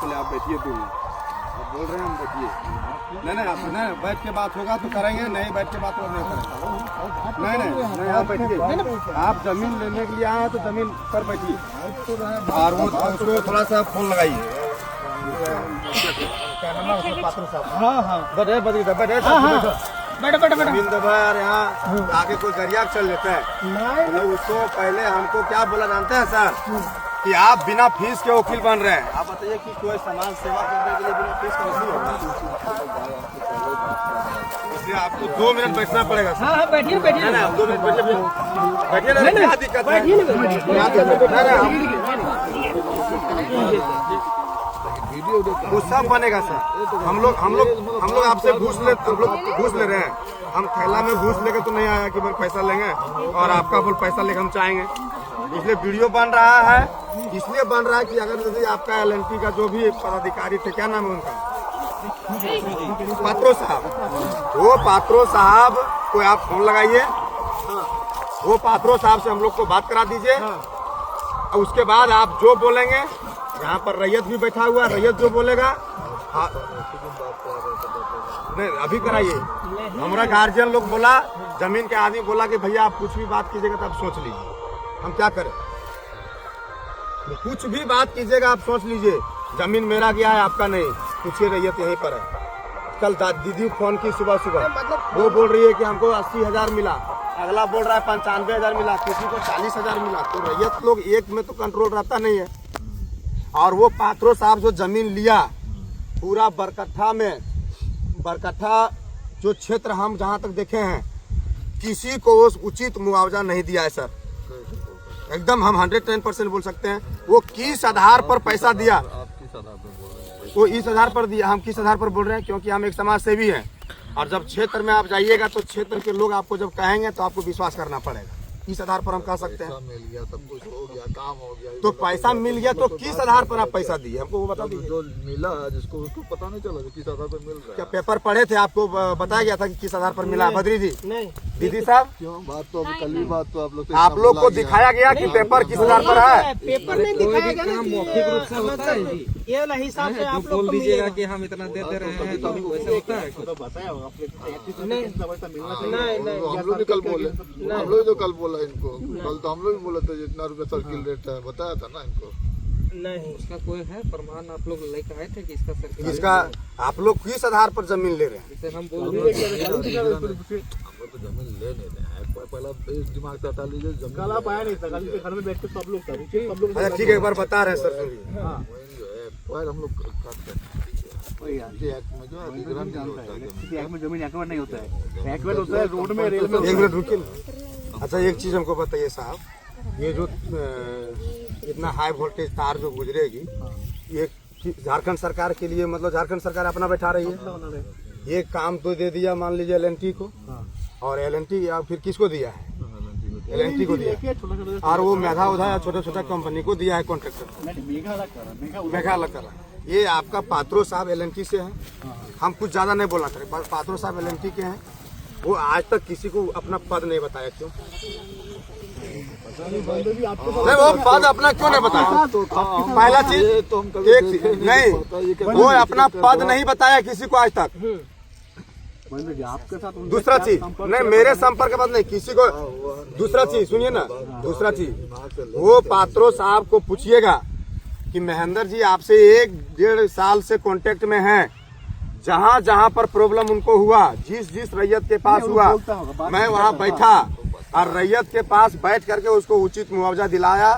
पहले आप बैठिए दूर, आप बोल रहे हैं हम बैठिए। नहीं आप नहीं बैठ के बात होगा तो करेंगे, नहीं बैठ के बात नहीं करेंगे। नहीं आप बैठिए, आप जमीन लेने के लिए आए हैं तो जमीन पर बैठिए और वो उसको थोड़ा सा फोन लगाइए। हाँ बैठे जमीन दबा यार, यहाँ आगे कोई गरिया चल लेता है तो उसको पहले हमको क्या बोला जानते हैं सर कि आप बिना फीस के वकील बन रहे हैं। आप बताइए कि कोई समाज सेवा करने के लिए बिना फीस के नहीं होगा, इसलिए आपको 2 मिनट बैठना पड़ेगा सर। हाँ बैठिए ना, 2 मिनट बैठिए ना, क्या दिक्कत है? वो सब बनेगा सर। हम लोग आपसे घूस ले रहे हैं। हम थैला में घूस लेके तो नहीं आया कि भाई पैसा लेंगे और आपका बोल पैसा लेके हम चाहेंगे। इसलिए वीडियो बन रहा है, इसलिए बन रहा है कि अगर यदि आपका LNT का जो भी पदाधिकारी थे, क्या नाम है उनका, पात्रो साहब, वो पात्रो साहब को आप फोन लगाइए, वो पात्रो साहब से हम लोग को बात करा दीजिए। और उसके बाद आप जो बोलेंगे, यहाँ पर रैयत भी बैठा हुआ, रैयत जो बोलेगा नहीं अभी कराइए। हमारा गार्जियन लोग बोला, जमीन के आदमी बोला कि भैया आप कुछ भी बात कीजिएगा तो आप सोच लीजिए हम क्या करें। कुछ भी बात कीजिएगा आप सोच लीजिए, जमीन मेरा गया है आपका नहीं, पूछिए रैयत यहीं पर है। कल दीदी फोन की सुबह वो बोल रही है कि हमको 80,000 मिला, अगला बोल रहा है 95,000 मिला, किसी को 40,000 मिला। तो रैयत लोग एक में तो कंट्रोल रहता नहीं है। और वो पात्रो साहब जो जमीन लिया पूरा बरकट्ठा जो क्षेत्र हम जहां तक देखे हैं, किसी को वो उचित मुआवजा नहीं दिया है सर। एकदम हम 110% बोल सकते हैं। वो किस आधार पर पैसा दिया, वो इस आधार पर दिया। हम किस आधार पर बोल रहे हैं, क्योंकि हम एक समाज सेवी हैं और जब क्षेत्र में आप जाइएगा तो क्षेत्र के लोग आपको जब कहेंगे तो आपको विश्वास करना पड़ेगा। इस आधार पर हम कह सकते हैं मिल गया, सब कुछ हो गया, काम हो गया। तो पैसा मिल गया तो किस आधार पर आप पैसा दिए हमको वो बता दीजिए। जो मिला जिसको उसको पता नहीं चला किस आधार पर मिल रहा है। क्या पेपर पढ़े थे, आपको बताया गया था कि किस आधार पर मिला? बद्री जी, नहीं दीदी साहब, क्यों बात तो अभी कल ही बात तो आप लोग को दिखाया गया कि पेपर किस आधार पर है? पेपर नहीं दिखाया गया ना, मौखिक रूप से होता है जी। ये हिसाब से आप बोल दीजिएगा कि हम इतना देते रहे हैं तो वैसे होता है। नहीं हम लोग कल बोले, हम लोग जो कल बोला इनको, कल तो हम लोग भी बोले थे जितना रुपया सर्किल रेट है बताया था ना इनको। नहीं उसका कोई है प्रमाण आप लोग लेकर आए थे कि इसका सर्किल, इसका आप लोग किस आधार पर जमीन ले रहे हैं? जैसे हम बोल रहे तो जमीन ले नहीं रहे हैं। पहला दिमाग से हटा लीजिए, कल आप आया नहीं था, कल के घर में बैठ के सब लोग अच्छा ठीक है, एक बार बता रहे हैं सर सुनिए। हम लोग जमीन एक्वायर्ड नहीं होता है, एक्वायर्ड होता है रोड में, रेल में। एक मिनट रुकिए। अच्छा एक चीज हमको बताइए साहब, ये जो इतना हाई वोल्टेज तार जो गुजरेगी, ये झारखंड सरकार के लिए, मतलब झारखंड सरकार अपना बैठा रही है। ये काम तो दे दिया मान लीजिए LNT को, और LNT या फिर किसको दिया है? LNT को दिया, और वो मेघा उधा या छोटा छोटा कंपनी को दिया है कॉन्ट्रैक्टर, मेघा अलग कर रहा है। ये आपका पात्रो साहब LNT से हैं, हम कुछ ज्यादा नहीं बोलना चाहते। पात्रो साहब LNT के हैं, वो आज तक किसी को अपना पद नहीं बताया। क्यों नहीं वो पद अपना क्यों नहीं बताया? पहला चीज एक नहीं, वो अपना पद नहीं बताया किसी को आज तक। दूसरा चीज नहीं, मेरे संपर्क पद नहीं किसी को। दूसरा चीज सुनिए ना, दूसरा चीज वो पात्रो साहब को पूछिएगा कि महेंद्र जी आपसे 1-1.5 साल से कांटेक्ट में हैं, जहाँ जहाँ पर प्रॉब्लम उनको हुआ, जिस रैयत के पास हुआ, मैं वहाँ बैठा और रैयत के पास बैठ करके उसको उचित मुआवजा दिलाया।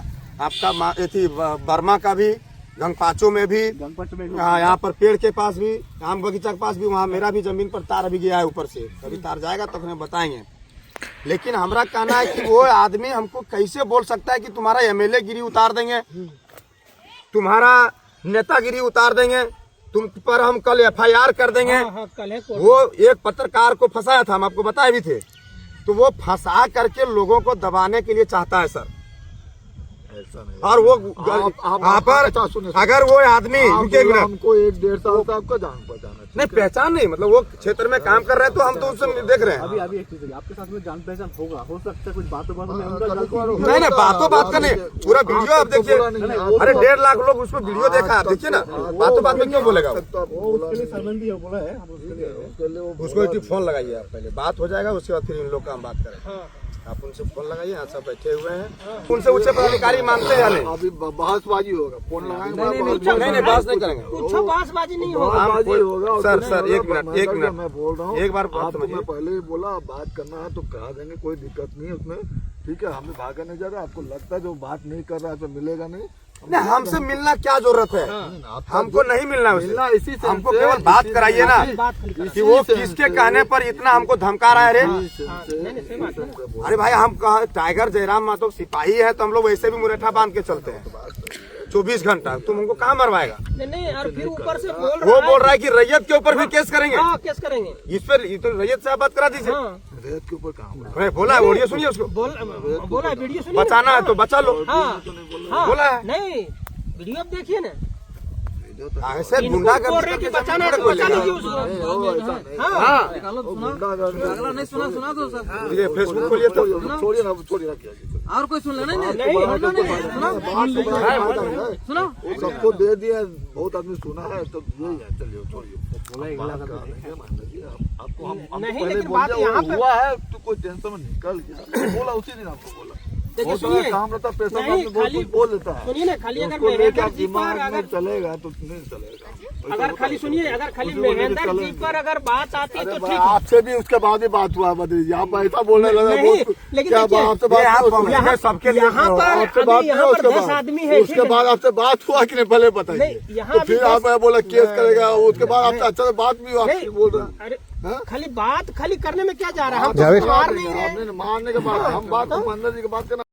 आपका थी बर्मा का भी, गंगपाचो में भी, यहाँ पर पेड़ के पास भी, आम बगीचा के पास भी, वहाँ मेरा भी जमीन पर तार अभी गया है ऊपर से, अभी तार जाएगा तो हमें बताएंगे। लेकिन हमारा कहना है कि वो आदमी हमको कैसे बोल सकता है कि तुम्हारा MLA गिरी उतार देंगे, तुम्हारा नेतागिरी उतार देंगे, तुम पर हम कल FIR कर देंगे। वो एक पत्रकार को फंसाया था, हम आपको बताए भी थे। तो वो फंसा करके लोगों को दबाने के लिए चाहता है सर। और वो आप अगर वो आदमी हमको 1-1.5 साल से आपका जान पहचान है। नहीं पहचान नहीं, मतलब वो क्षेत्र में काम कर रहे हैं तो हम तो उससे देख रहे हैं। अभी अभी एक चीज है, आपके साथ में जान पहचान होगा, हो सकता है कुछ बातों में नहीं नहीं बातों बात का नहीं, पूरा वीडियो आप देखिए, अरे 1.5 लाख लोग उसमें वीडियो देखा, आप देखिए ना, बातों बात में क्यों बोलेगा वो? उसके लिए संबंधी है बोला है, हम उसके लिए उसको एक फोन लगाइए आप, पहले बात हो जाएगा उसके बाद फिर इन लोग का हम बात करें। आप उनसे फोन लगाइए, यहाँ सब बैठे हुए हैं, उनसे उच्च पदाधिकारी मानते हैं या नहीं? अभी बहसबाजी होगा, फोन लगाएंगे नहीं बात नहीं करेंगे कुछ बासबाजी नहीं होगा। बहसबाजी होगा। और सर, नहीं सर, एक होगा, मिनट, एक मिनट। मैं बोल रहा हूँ, एक बार बात आपको समझिए। मैं पहले ही बोला बात करना है तो कहा देंगे, कोई दिक्कत नहीं है उसमें, ठीक है। हमें भागा नहीं जा रहा, आपको लगता है जो बात नहीं कर रहा है तो मिलेगा नहीं। नहीं हमसे मिलना क्या जरूरत है, हमको नहीं मिलना है मिलना उससे, इसी से हमको केवल बात कराइए ना कि वो किसके कहने पर इतना हमको धमका रहा है रे। अरे भाई हम टाइगर जयराम मातो सिपाही है तो हम लोग वैसे भी मुरेठा बांध के चलते हैं 24 घंटा, तुम हमको कहाँ मरवाएगा? नहीं और फिर ऊपर से वो बोल रहा है कि रैयत के ऊपर भी केस करेंगे, केस करेंगे। इस पर तो रैयत से आप बात करा दीजिए। रेत के ऊपर काम है। मैं बोला है, ऑडियो सुनिए उसको, बोला वीडियो सुनिए। बचाना है तो बचा लो, हाँ बोला है। नहीं वीडियो आप देखिए ना, ऐसे गुंडा इनको बोल रहे कि बचाना है तो बचा लीजिए उसको। हाँ अगला नहीं सुना सुना दो सर। ये फेसबुक खोलिए तो छोड़िए ना, छोड़िए रखिए। और कोई सुन लेना नहीं नहीं हम लोग नहीं सुनो। वो सबको दे दिया, बहुत आदमी सुना है तो यही है, चलिए छोड़िए। आपको हम नहीं, पहले लेकिन बोल बात दिया, यहाँ वो पे- हुआ है तो कोई टेंशन में निकल गया, बोला उसी दिन आपको बोला। देखिए बहुत सारा सुनिए, काम रहता है, पैसा नहीं, में बहुत खाली- कुछ बोल देता है। सुनिए ना, खाली अगर उसको लेके महेंद्र आप जी पर दिमाग में अगर चलेगा तो नहीं चलेगा। अगर खाली सुनिए, अगर खाली उसी को लेके महेंद्र जी चलेंगे। पर अगर बात आती है तो अरे ठीक भाई, है। आपसे भी उसके बाद ही बात हुआ, बदल जी आप ऐसा बोलने लगा नहीं, बहुत। लेकिन क्या देखिए, आपसे ये बात आप हुआ? यहाँ सबके लिए यहाँ पर आपसे अभी बात यहाँ हुआ पर उसके 10 बाद? आदमी है, उसके ठीक है। बाद आपसे बात हुआ कि नहीं पहले बताइए। नहीं, यहाँ तो अभी फिर 10 आप बोला केस करेगा, उसके बाद आपसे अच्छा से बात भी हुआ, आप नहीं, बोल रहे हैं। अरे हाँ? खाली बात खाली करने में क्या जा रहा है, हम तो मार नहीं रहे। आपने मारने के बाद हम बात को अंदर जी की बात करना